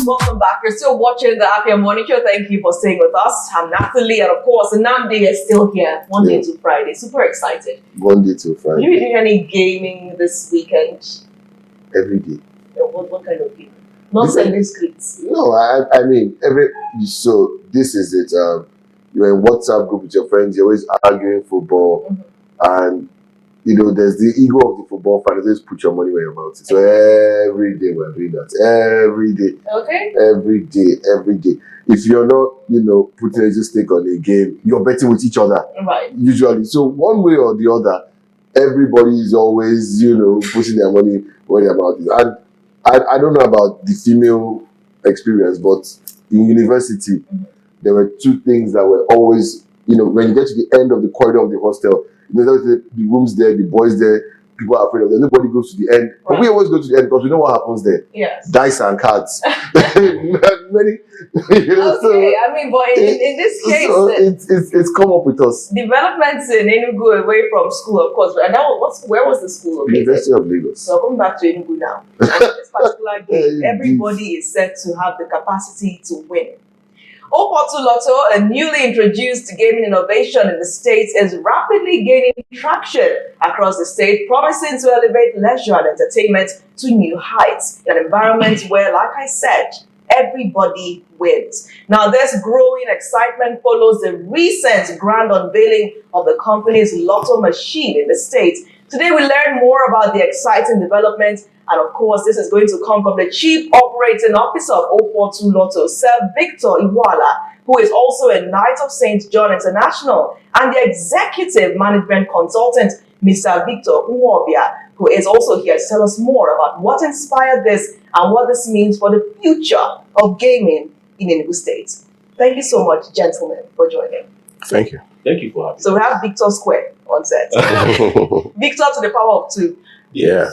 Welcome back. You're still watching the Afia Morning Show. Thank you for staying with us. I'm Natalie, and of course, Nnamdi is still here Monday to Friday. Super excited. Monday to Friday. Are you doing any gaming this weekend? Every day. What kind of gaming? Not Sunday scripts. No, I mean, so this is it. You're in WhatsApp group with your friends, you're always arguing football, and you know, there's the ego of the football fan. Just put your money where your mouth is. So every day we're doing that. Every day. Okay. Every day. If you're not, putting a stake on a game, you're betting with each other. Right. Usually. So one way or the other, everybody is always, putting their money where their mouth is. And I don't know about the female experience, but in university, there were two things that were always, when you get to the end of the corridor of the hostel, the rooms there, the boys there, people are afraid of them. Nobody goes to the end. Right. But we always go to the end because we know what happens there. Yes. Dice and cards. Many, okay, so, I mean, but in this case, so it's come up with us. Developments in Enugu away from school, of course. And where was the school located? University of Lagos. So coming back to Enugu now. And in this particular game, everybody is said to have the capacity to win. Lotto, a newly introduced gaming innovation in the States, is rapidly gaining traction across the state, promising to elevate leisure and entertainment to new heights in an environment where, like I said, everybody wins. Now, this growing excitement follows the recent grand unveiling of the company's Lotto machine in the state. Today, we learn more about the exciting development. And of course, this is going to come from the Chief Operating Officer of 042 Lotto, Sir Victor Iwualla, who is also a Knight of St. John International, and the Executive Management Consultant, Mr. Victor Nwaobia, who is also here to tell us more about what inspired this and what this means for the future of gaming in Enugu State. Thank you so much, gentlemen, for joining. Thank you. Thank you for having me. So we have Victor Square on set. Victor to the power of 2. Yeah.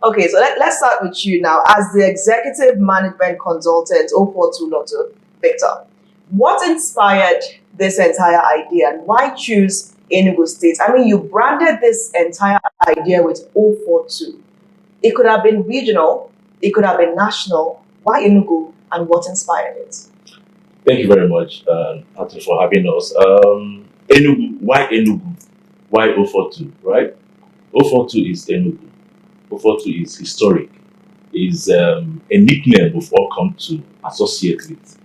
Okay, so let's start with you now. As the Executive Management Consultant, 042 Lotto, Victor, what inspired this entire idea and why choose Enugu State? I mean, you branded this entire idea with 042. It could have been regional, it could have been national. Why Enugu and what inspired it? Thank you very much, Patrick, for having us. Enugu, why Enugu? Why 042, right? 042 is Enugu. 042 is historic, is a nickname we've all come to associate with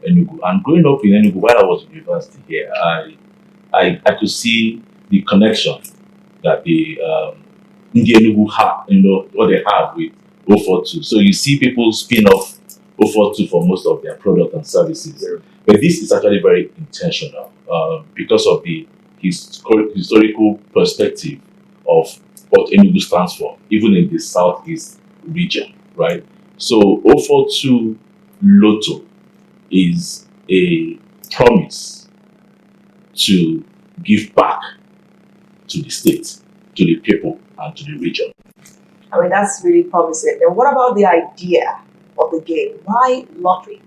Enugu. And growing up in Enugu, while I was in university here, I could see the connection that the Enugu have, what they have with 042. So you see people spin off 042 for most of their product and services. Yeah. But this is actually very intentional because of the historical perspective of what Enugu stands for, even in the southeast region, right? So 042 Lotto is a promise to give back to the state, to the people, and to the region. I mean, that's really promising. And what about the idea of the game? Why lottery?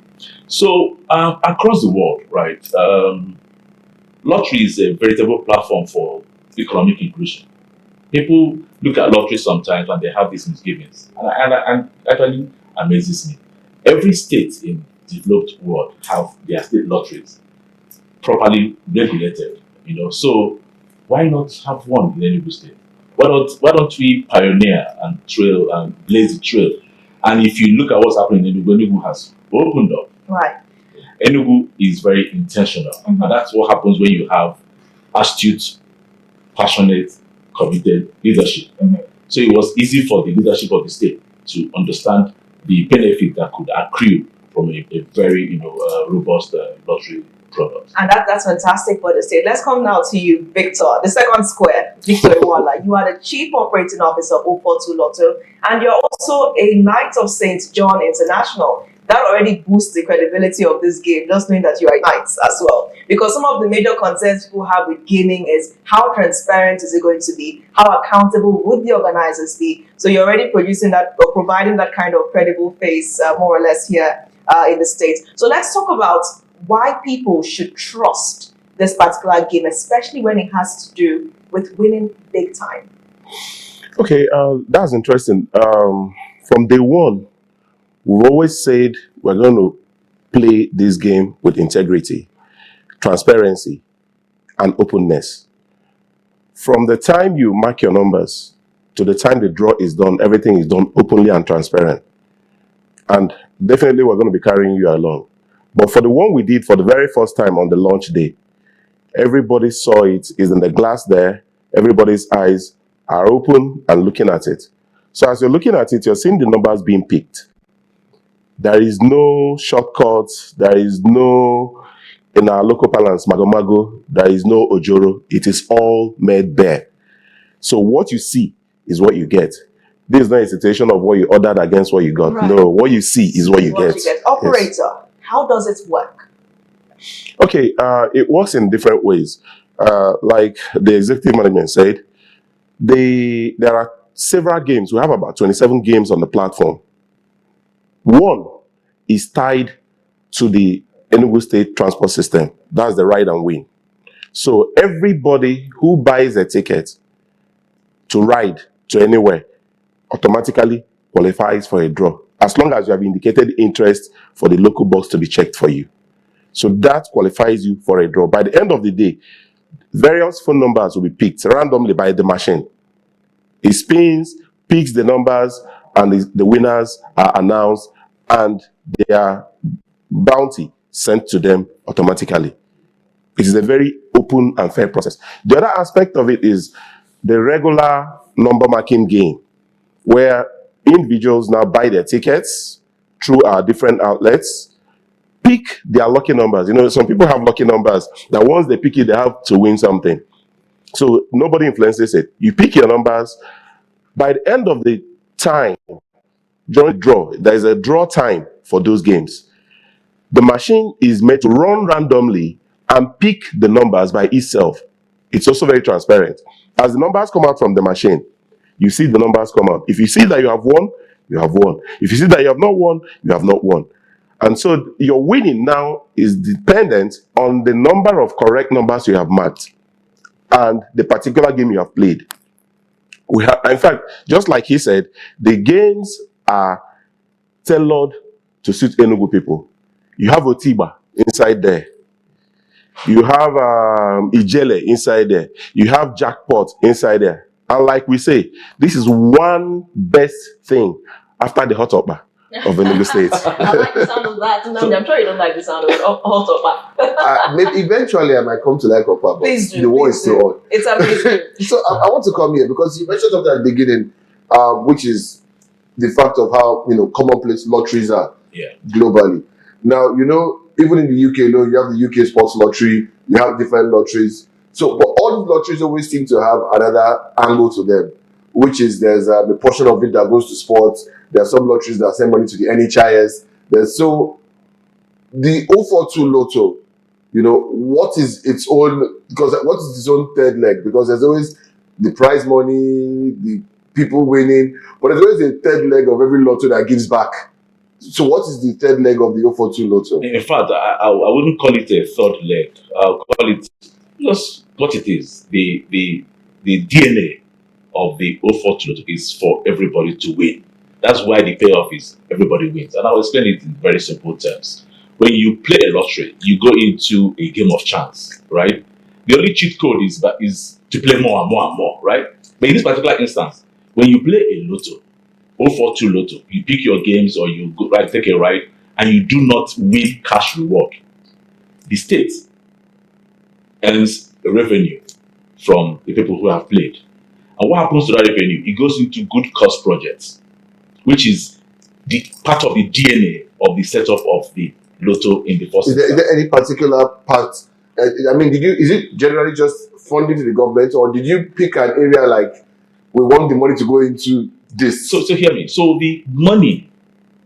So across the world, right, lottery is a veritable platform for economic inclusion. People look at lottery sometimes and they have these misgivings, and actually amazes me. Every state in the developed world have their state lotteries properly regulated, So why not have one in Enugu State? Why don't we pioneer and trail and blaze the trail? And if you look at what's happening in Enugu, Enugu has opened up. Right. Enugu is very intentional, and that's what happens when you have astute, passionate, committed leadership. So it was easy for the leadership of the state to understand the benefit that could accrue from a very robust lottery product. And that's fantastic for the state. Let's come now to you, Victor, the second square, Victor Iwualla. You are the Chief Operating Officer of 042 Lotto, and you're also a Knight of St. John International. That already boosts the credibility of this game, just knowing that you are knights as well. Because some of the major concerns people have with gaming is how transparent is it going to be? How accountable would the organizers be? So you're already producing that or providing that kind of credible face more or less here in the States. So let's talk about why people should trust this particular game, especially when it has to do with winning big time. Okay, that's interesting. From day one, We've always said we're going to play this game with integrity, transparency, and openness. From the time you mark your numbers to the time the draw is done, everything is done openly and transparent. And definitely we're going to be carrying you along. But for the one we did for the very first time on the launch day, everybody saw it, is in the glass there, everybody's eyes are open and looking at it. So as you're looking at it, you're seeing the numbers being picked. There is no shortcuts, there is no, in our local parlance, magomago, there is no ojoro. It is all made bare. So what you see is what you get. This is not a situation of what you ordered against what you got. Right. No, what you see is what you get. Operator, Yes. how does it work? Okay, it works in different ways. Like the executive management said, there are several games. We have about 27 games on the platform. One is tied to the Enugu State transport system. That's the ride and win. So everybody who buys a ticket to ride to anywhere automatically qualifies for a draw, as long as you have indicated interest for the local box to be checked for you. So that qualifies you for a draw. By the end of the day, various phone numbers will be picked randomly by the machine. It spins, picks the numbers, and the winners are announced, and their bounty sent to them automatically. It is a very open and fair process. The other aspect of it is the regular number marking game, where individuals now buy their tickets through our different outlets, pick their lucky numbers. You know, some people have lucky numbers that once they pick it, they have to win something. So nobody influences it. You pick your numbers. By the end of the time, during the draw, there is a draw time for those games. The machine is made to run randomly and pick the numbers by itself. It's also very transparent. As the numbers come out from the machine, you see the numbers come out. If you see that you have won, you have won. If you see that you have not won, you have not won. And so your winning now is dependent on the number of correct numbers you have marked and the particular game you have played. We have, in fact, just like he said, the games are tailored to suit Enugu people. You have Otiba inside there. You have Ijele inside there. You have Jackpot inside there. And like we say, this is one best thing after the hot upper of Enugu State. I like the sound of that. No, I'm sure you don't like the sound of it. Hot Maybe eventually I might come to like Opa, but Please do. the war is still on. It's amazing. So I want to come here because you mentioned something at the beginning, which is the fact of how commonplace lotteries are globally. Now even in the UK, you have the UK Sports Lottery, you have different lotteries. So, but all these lotteries always seem to have another angle to them, which is there's a portion of it that goes to sports. There are some lotteries that send money to the NHIS. The 042 Lotto, what is its own, because what is its own third leg? Because there's always the prize money, the people winning, but there's always a third leg of every lotto that gives back. So what is the third leg of the 042 Lotto? In fact, I wouldn't call it a third leg. I'll call it just what it is. The DNA of the 042 Lotto is for everybody to win. That's why the payoff is everybody wins. And I'll explain it in very simple terms. When you play a lottery, you go into a game of chance, right? The only cheat code is to play more and more and more, right? But in this particular instance, when you play a lotto, 042 Lotto, you pick your games or you go take a ride and you do not win cash reward. The state earns revenue from the people who have played. And what happens to that revenue? It goes into good cause projects, which is the part of the DNA of the setup of the Lotto in the first instance. Is there any particular part? Is it generally just funding to the government, or did you pick an area like we want the money to go into this? So hear me. So the money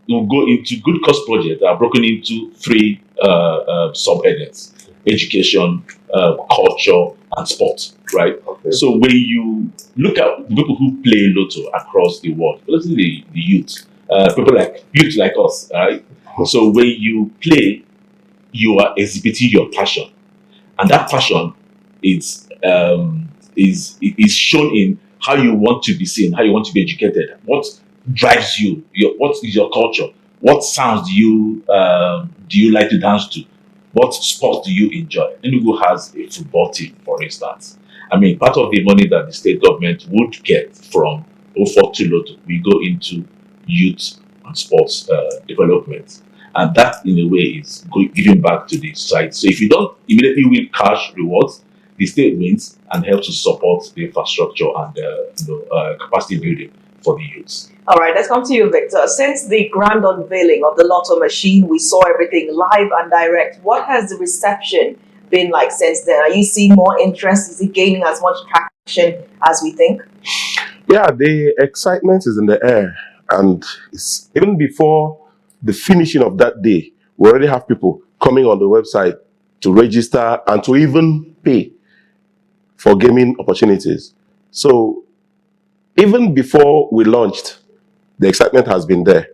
will go into good cause projects that are broken into three subheadings: education, culture, and sport. Right. Okay. So when you look at the people who play Lotto across the world, especially the youth, people like youth like us, right? So when you play, you are exhibiting your passion, and that passion is shown in how you want to be seen, how you want to be educated, what drives you, what is your culture, What sounds do you like to dance to? What sports do you enjoy? Enugu has a football team, for instance. I mean, part of the money that the state government would get from 042 Lotto will go into youth and sports development. And that, in a way, is giving back to the site. So if you don't immediately win cash rewards, the state wins and helps to support the infrastructure and capacity building for the youths. All right, let's come to you, Victor. Since the grand unveiling of the Lotto machine, we saw everything live and direct. What has the reception been like since then? Are you seeing more interest? Is it gaining as much traction as we think? Yeah, the excitement is in the air. And it's, even before the finishing of that day, we already have people coming on the website to register and to even pay for gaming opportunities. So even before we launched, the excitement has been there.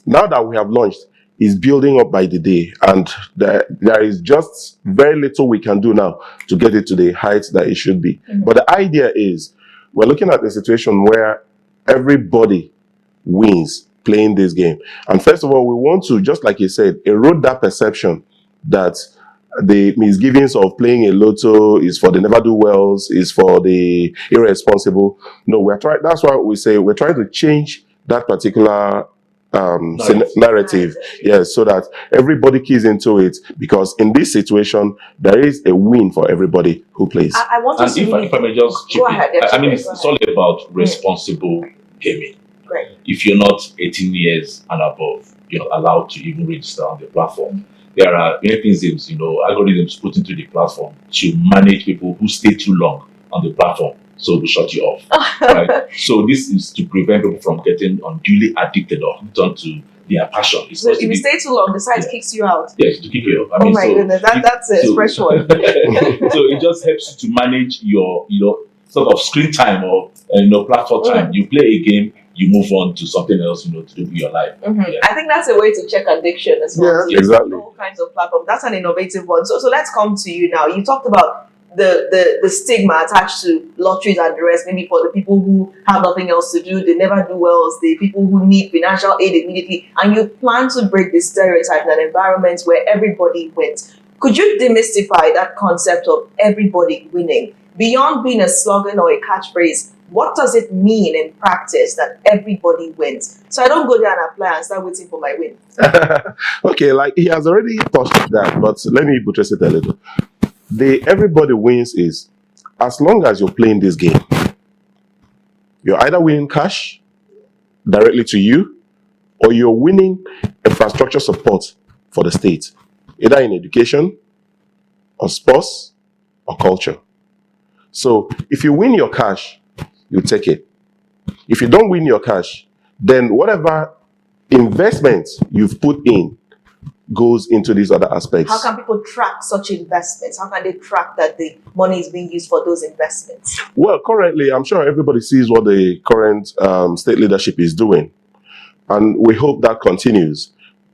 Now that we have launched, it's building up by the day, and there is just very little we can do now to get it to the heights that it should be. Mm-hmm. But the idea is, we're looking at a situation where everybody wins playing this game. And first of all, we want to, just like you said, erode that perception that the misgivings of playing a lotto is for the never-do-wells, is for the irresponsible. No, we're trying. That's why we say we're trying to change that particular narrative. Yes, so that everybody keys into it, because in this situation, there is a win for everybody who plays. I want to and if I may just chip go in, ahead. I mean, it's all about responsible gaming. Great. If you're not 18 years and above, you're not allowed to even register on the platform. There are mechanisms, algorithms put into the platform to manage people who stay too long on the platform, so we shut you off. Right? So this is to prevent people from getting unduly addicted or hooked onto their passion. It's So if you stay too long, the site kicks you out. Yes, to kick you off. Oh my goodness, that's a fresh one. So it just helps you to manage your, sort of screen time or platform time. You play a game, you move on to something else, to do with your life. Mm-hmm. Yeah. I think that's a way to check addiction as well. Yeah, exactly. All kinds of platforms. That's an innovative one. So let's come to you now. You talked about the stigma attached to lotteries and the rest, maybe for the people who have nothing else to do, they never do wells, the people who need financial aid immediately, and you plan to break the stereotype in an environment where everybody wins. Could you demystify that concept of everybody winning? Beyond being a slogan or a catchphrase, what does it mean in practice that everybody wins? So I don't go there and apply and start waiting for my win. Okay, like he has already touched that, but let me buttress it a little. The everybody wins is, as long as you're playing this game, you're either winning cash directly to you, or you're winning infrastructure support for the state, either in education, or sports, or culture. So if you win your cash, you take it. If you don't win your cash, then whatever investment you've put in goes into these other aspects. How can people track such investments? How can they track that the money is being used for those investments? Well, currently, I'm sure everybody sees what the current state leadership is doing. And we hope that continues.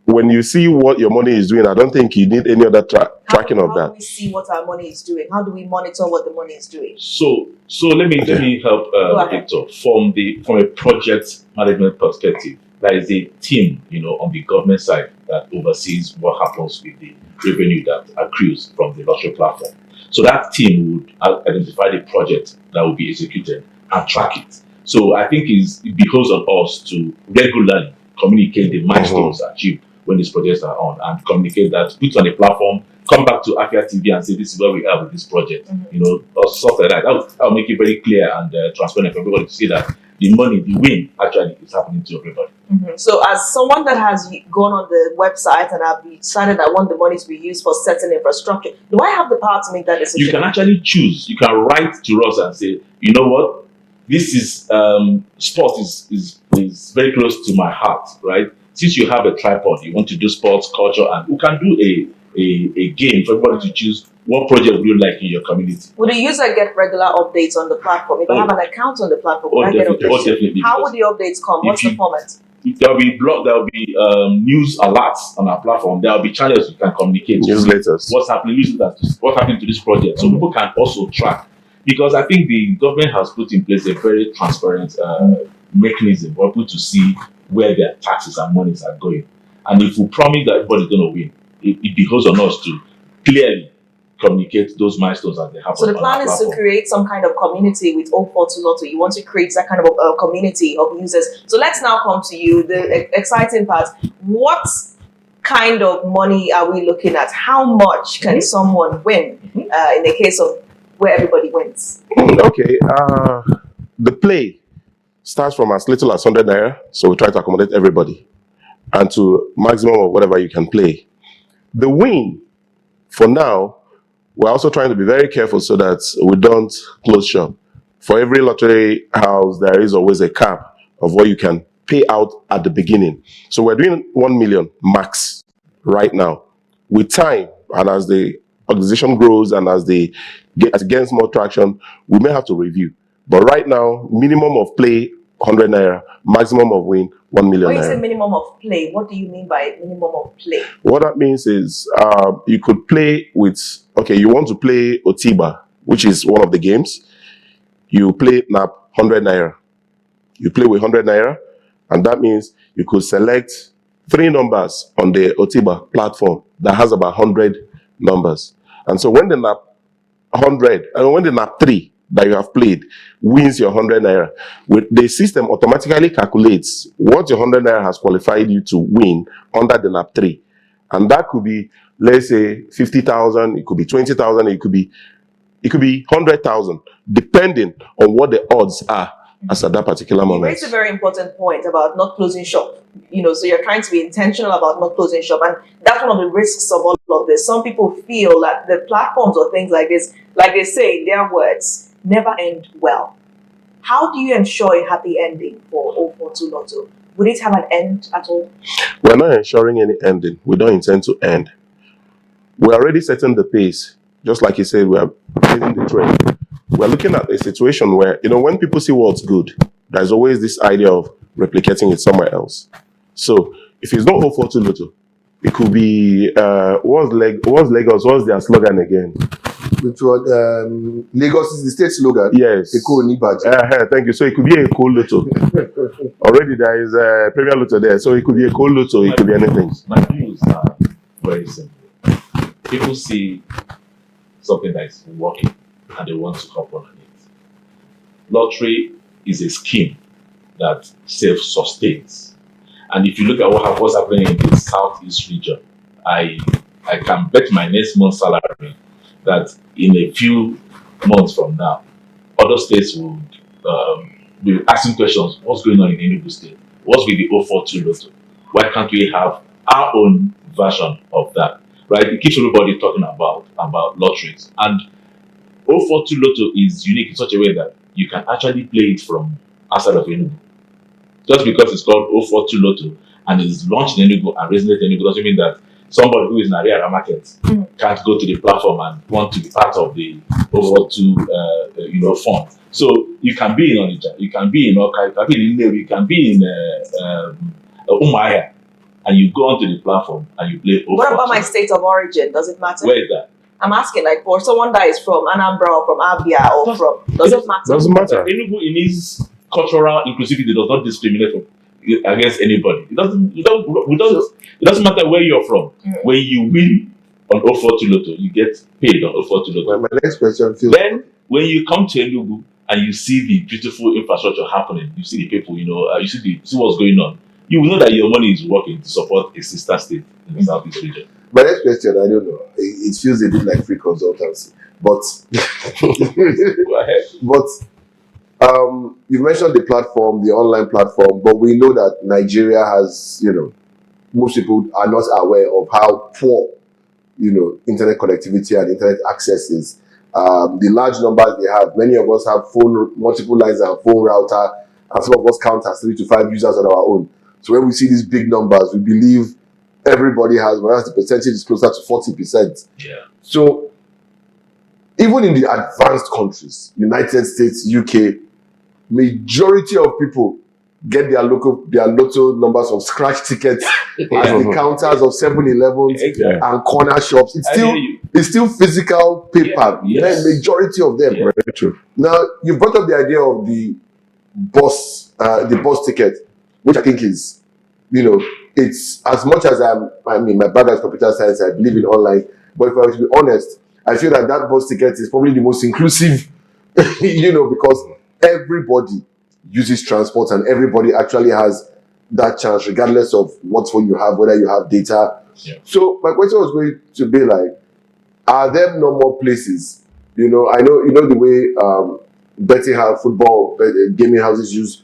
When you see what your money is doing, I don't think you need any other tracking of that. How do we see what our money is doing? How do we monitor what the money is doing? So let me help Victor from a project management perspective. There is a team, on the government side that oversees what happens with the revenue that accrues from the lottery platform. So that team would identify the project that will be executed and track it. So I think it behoves on us to regularly communicate the milestones achieved when these projects are on, and communicate that, put on a platform, come back to Afia TV and say, this is where we are with this project, or stuff like that. That will make it very clear and transparent for everybody to see that the money, the win, actually is happening to everybody. So as someone that has gone on the website and I've decided I want the money to be used for certain infrastructure, do I have the power to make that decision? You can actually choose. You can write to us and say, you know what, this is, sport is very close to my heart, right? Since you have a tripod, you want to do sports, culture, and we can do a game for everybody to choose what project would you like in your community. Would the user get regular updates on the platform? If I have an account on the platform, would I get updates? Definitely. How would the updates come? What's the format? There will be news alerts on our platform. There will be channels you can communicate. Newsletters. What's happening to this project, so people can also track. Because I think the government has put in place a very transparent mechanism for people to see where their taxes and monies are going. And if we promise that everybody's going to win, it behoves on us to clearly communicate those milestones as they happen. So the plan is to create some kind of community with 042 Lotto. You want to create that kind of a community of users. So let's now come to you, the exciting part. What kind of money are we looking at? How much can someone win in the case of where everybody wins? Okay, the play starts from as little as 100 naira, so we try to accommodate everybody, and to maximum of whatever you can play. The win, for now, we're also trying to be very careful so that we don't close shop. For every lottery house, there is always a cap of what you can pay out at the beginning. So we're doing 1 million max right now. With time, and as the organization grows and as it gains more traction, we may have to review. But right now, minimum of play 100 naira, maximum of win 1 million When you naira. say minimum of play, what do you mean by minimum of play? What that means is you could play with, okay, you want to play Otiba, which is one of the games. You play NAP 100 naira. You play with 100 naira, and that means you could select 3 numbers on the Otiba platform that has about 100 numbers. And so when the NAP 100, and when the NAP 3 that you have played wins your 100 naira, the system automatically calculates what your 100 naira has qualified you to win under the NAP 3. And that could be, let's say, 50,000, it could be 20,000, it could be 100,000, depending on what the odds are as at that particular moment. You raised a very important point about not closing shop. So you're trying to be intentional about not closing shop, and that's one of the risks of all of this. Some people feel that the platforms or things like this, like they say in their words, never end well. How do you ensure a happy ending for 042 Lotto? Would it have an end at all? We're not ensuring any ending. We don't intend to end. We're already setting the pace. Just like you said, we are setting the trend. We're looking at a situation where, when people see what's good, there's always this idea of replicating it somewhere else. So if it's not 042 Lotto, it could be, what's Lagos? What's their slogan again? Which was Lagos is the state slogan. Yes. Thank you. So it could be a cool Lotto. Already there is a Premier Lotto there, so it could be a cool Lotto. It could be anything. My views are very simple. People see something that is working and they want to hop on it. Lottery is a scheme that self-sustains. And if you look at what's happening in the Southeast region, I can bet my next month's salary that in a few months from now, other states would be asking questions, what's going on in Enugu State? What's with the 042 Lotto? Why can't we have our own version of that? Right? It keeps everybody talking about lotteries. And 042 Lotto is unique in such a way that you can actually play it from outside of Enugu. Just because it's called 042 Lotto and it's launched in Enugu and resonates in Enugu doesn't mean that somebody who is in Nigerian market can't go to the platform and want to be part of the 042 fund. So you can be in Onitsha, you can be in Oka, you can be in Nnewi, you can be in Umuahia, and you go onto the platform and you play 042. What about my state of origin? Does it matter? Where is that? I'm asking, like, for someone that is from Anambra or from Afia or does it matter? Doesn't matter. Enugu, in his cultural inclusivity, does not discriminate against anybody. It doesn't matter where you're from. When you win on 042 Lotto, you get paid on 042 Lotto. Well, my next question feels then when you come to Enugu and you see the beautiful infrastructure happening, you see the people, you see what's going on, you will know that your money is working to support a sister state in the Southeast region. my next question, I don't know. It feels a bit like free consultancy, but Go ahead. but you mentioned the platform, the online platform, but we know that Nigeria has, most people are not aware of how poor, internet connectivity and internet access is. The large numbers they have, many of us have multiple lines and phone router, and some of us count as 3 to 5 users on our own. So when we see these big numbers, we believe everybody has, whereas the percentage is closer to 40%. Yeah. So even in the advanced countries, United States, UK, majority of people get their lotto numbers of scratch tickets at the counters of 7-Elevens and corner shops. It's still physical paper. Yes. The majority of them. Very true. Now you brought up the idea of the bus ticket, which I think is you know, it's as much as I mean, my background is computer science, I believe in online, but if I were to be honest, I feel that that bus ticket is probably the most inclusive, you know, because everybody uses transport and everybody actually has that chance, regardless of what phone you have, whether you have data. Yeah. So my question was going to be like, are there no more places? You know, I know you know the way betting house, football, gaming houses use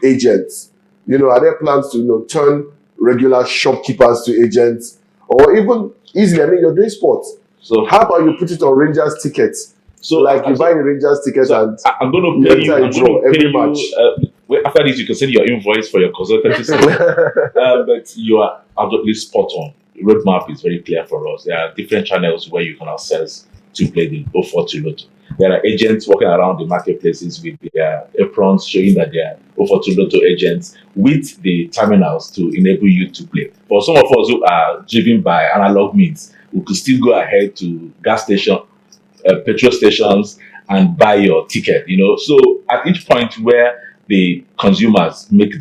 agents. You know, are there plans to turn regular shopkeepers to agents, or even easily? I mean, you're doing sports. So How about you put it on Rangers tickets? so Like you buy a Rangers ticket and I'm going to you pay you. enter a I'm draw going to pay every match. you. After this, you can send your invoice for your consultancy service. But you are absolutely spot on. The roadmap is very clear for us. There are different channels where you can access to play the 042 Lotto. There are agents walking around the marketplaces with their aprons showing that they are 042 Lotto agents with the terminals to enable you to play. For some of us who are driven by analog means, we could still go ahead to gas station, petrol stations, and buy your ticket. You know, so at each point where the consumers make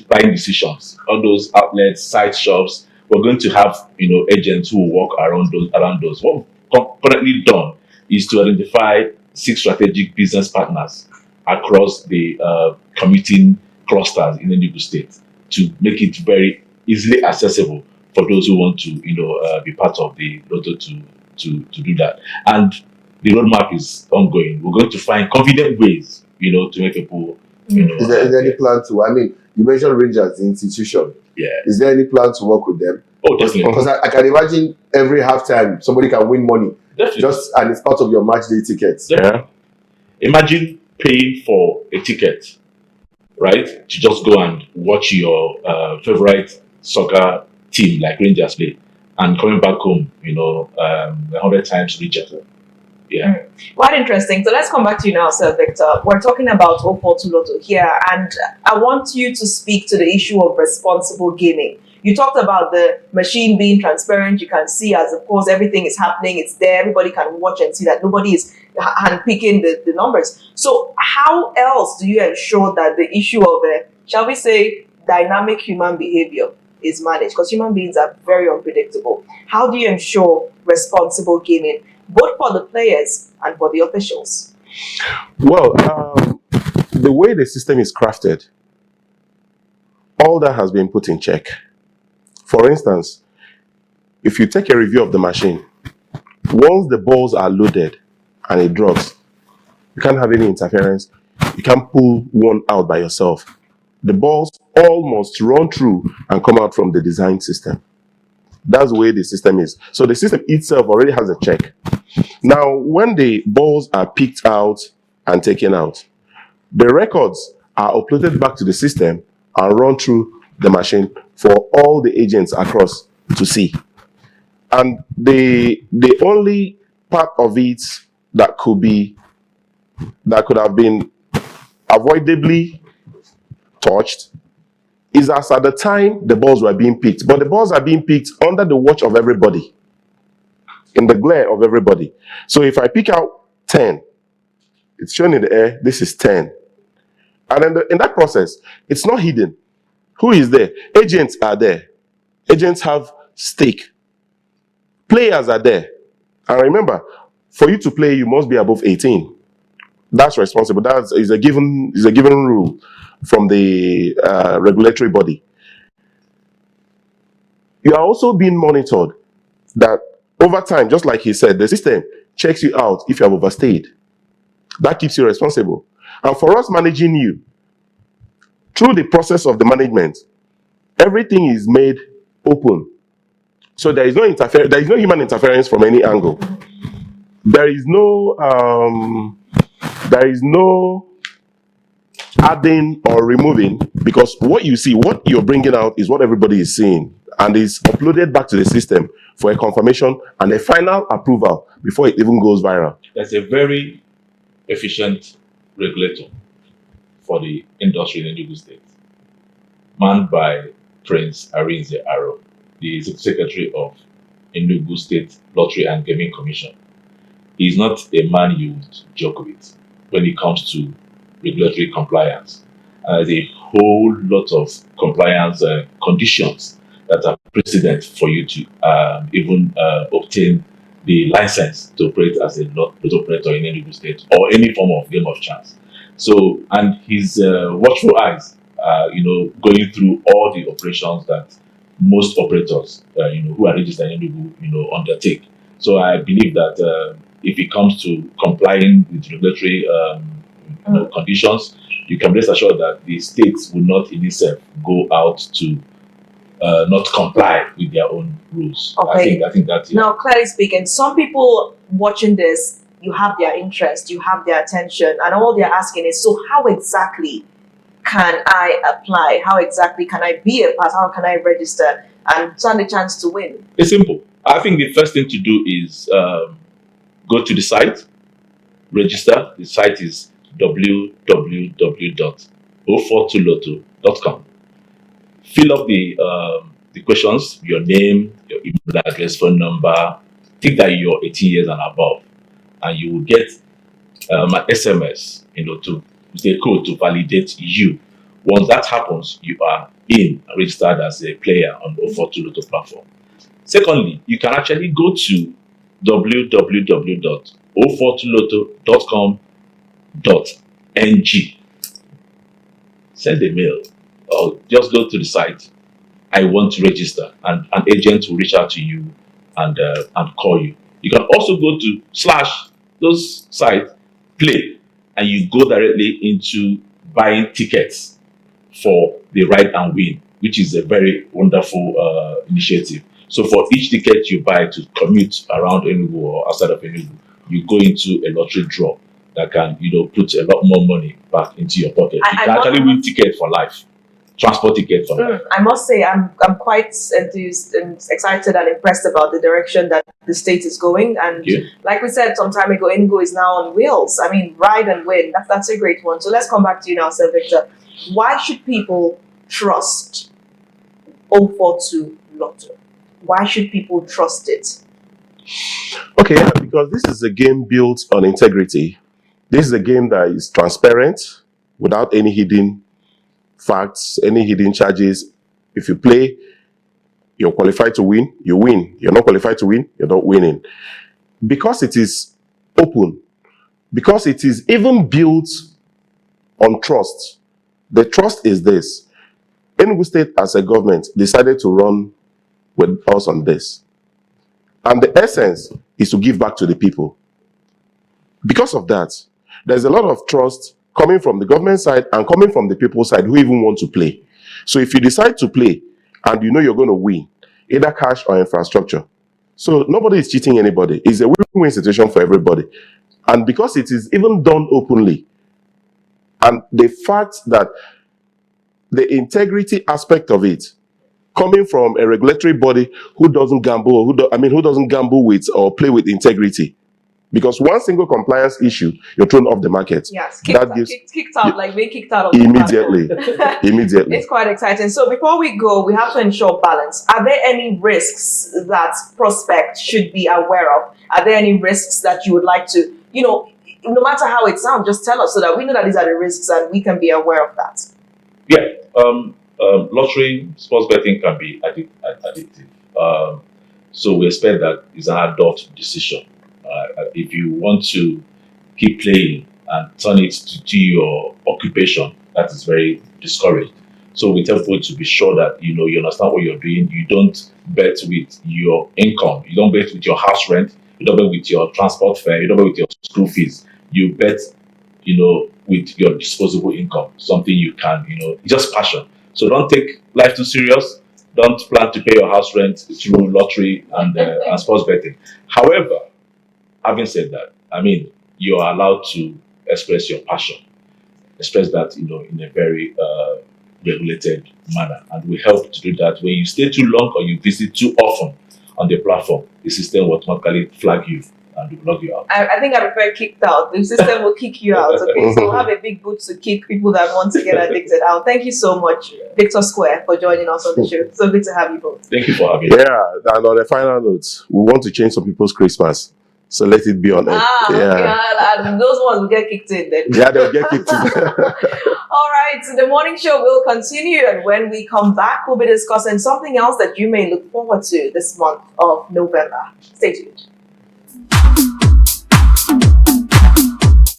buying decisions, all those outlets, side shops, we're going to have agents who will walk around those. What we've currently done is to identify 6 strategic business partners across the commuting clusters in Enugu State to make it very easily accessible for those who want to be part of the Lotto to do that. And the roadmap is ongoing. We're going to find convenient ways to make people Is there any plan to? I mean, you mentioned Rangers, the institution. yeah. Is there any plan to work with them? Oh, definitely. Because I can imagine every halftime somebody can win money Definitely. and it's part of your match day tickets. Yeah. Imagine paying for a ticket, right, to just go and watch your favorite soccer team like Rangers play, and coming back home, 100 times richer. Yeah. Quite interesting. So let's come back to you now, Sir Victor. We're talking about 042 Lotto here, and I want you to speak to the issue of responsible gaming. You talked about the machine being transparent. You can see, as of course, everything is happening. It's there. Everybody can watch and see that nobody is handpicking the numbers. So how else do you ensure that the issue of, shall we say, dynamic human behavior is managed? Because human beings are very unpredictable. How do you ensure responsible gaming, both for the players and for the officials? Well, the way the system is crafted, all that has been put in check. For instance, if you take a review of the machine, once the balls are loaded and it drops, you can't have any interference. You can't pull one out by yourself. The balls all must run through and come out from the design system. That's the way the system is. So the system itself already has a check. Now, when the balls are picked out and taken out, the records are uploaded back to the system and run through the machine for all the agents across to see. And the only part of it that could have been avoidably touched is as at the time the balls were being picked. But the balls are being picked under the watch of everybody, in the glare of everybody. So if I pick out 10, it's shown in the air, this is 10. And in that process, it's not hidden. Who is there? Agents are there. Agents have stake. Players are there. And remember, for you to play, you must be above 18. That's responsible. That is a given rule from the regulatory body. You are also being monitored that over time, just like he said, the system checks you out if you have overstayed. That keeps you responsible. And for us managing you, through the process of the management, everything is made open. So there is no human interference from any angle. There is no adding or removing, because what you see, what you're bringing out is what everybody is seeing, and is uploaded back to the system for a confirmation and a final approval before it even goes viral. That's a very efficient regulator for the industry in Enugu State, manned by Prince Arinze Aro, the Secretary of Enugu State Lottery and Gaming Commission. He is not a man you would joke with when it comes to regulatory compliance. a whole lot of compliance conditions that are precedent for you to even obtain the license to operate as a lotto operator in Enugu State or any form of game of chance. So, and his watchful eyes, going through all the operations that most operators, who are registered in Enugu, undertake. So I believe that if it comes to complying with regulatory conditions, you can rest assured that the states will not in itself go out to not comply with their own rules. Okay. I think that. Now, clearly speaking, some people watching this, you have their interest, you have their attention, and all they're asking is, so how exactly can I apply? How exactly can I be a part? How can I register and stand a chance to win? It's simple. I think the first thing to do is go to the site, register. The site is www.042lotto.com. Fill up the questions, your name, your email address, phone number. Think that you're 18 years and above, and you will get an SMS, to the code to validate you. Once that happens, you are registered as a player on the 042 Lotto platform. Secondly, you can actually go to www.042lotto.com.ng. Send a mail or just go to the site. I want to register, and an agent will reach out to you and call you. You can also go to those sites, play, and you go directly into buying tickets for the ride and win, which is a very wonderful initiative. So for each ticket you buy to commute around Enugu or outside of Enugu, you go into a lottery draw that can, put a lot more money back into your pocket. You can actually win ticket for life, transport ticket for life. I must say, I'm quite enthused and excited and impressed about the direction that the state is going. And like we said some time ago, Enugu is now on wheels. I mean, ride and win. That's a great one. So let's come back to you now, Sir Victor. Why should people trust 042 Lotto? Why should people trust it? Okay, because this is a game built on integrity. This is a game that is transparent, without any hidden facts, any hidden charges. If you play, you're qualified to win, you win. You're not qualified to win, you're not winning. Because it is open, because it is even built on trust. The trust is this. Enugu State as a government decided to run with us on this. And the essence is to give back to the people. Because of that, there's a lot of trust coming from the government side and coming from the people side who even want to play. So if you decide to play and you know you're going to win, either cash or infrastructure. So nobody is cheating anybody. It's a win-win situation for everybody. And because it is even done openly, and the fact that the integrity aspect of it, coming from a regulatory body who doesn't gamble, who doesn't gamble with or play with integrity. Because one single compliance issue, you're thrown off the market. Yes, kicked out, like being kicked out of immediately. Immediately. It's quite exciting. So before we go, we have to ensure balance. Are there any risks that prospects should be aware of? Are there any risks that you would like to, no matter how it sounds, just tell us so that we know that these are the risks and we can be aware of that? Yeah. Lottery, sports betting can be addictive. So we expect that it's an adult decision. If you want to keep playing and turn it to your occupation, that is very discouraged. So we tell people to be sure that you understand what you're doing. You don't bet with your income. You don't bet with your house rent. You don't bet with your transport fare. You don't bet with your school fees. You bet, with your disposable income, something you can, it's just passion. So don't take life too serious. Don't plan to pay your house rent through lottery and sports betting. However, having said that, you are allowed to express your passion, express that, in a very regulated manner. And we help to do that. When you stay too long or you visit too often on the platform, the system will automatically flag you and will log you out. I think I prefer kicked out. The system will kick you out. Okay, so we'll have a big boot to kick people that want to get addicted out. Thank you so much, Victor Square, for joining us on the show. So good to have you both. Thank you for having me. Yeah, and on a final note, we want to change some people's Christmas. So let it be on air. And those ones will get kicked in then. Yeah, they'll get kicked in. All right, so the morning show will continue, and when we come back, we'll be discussing something else that you may look forward to this month of November. Stay tuned.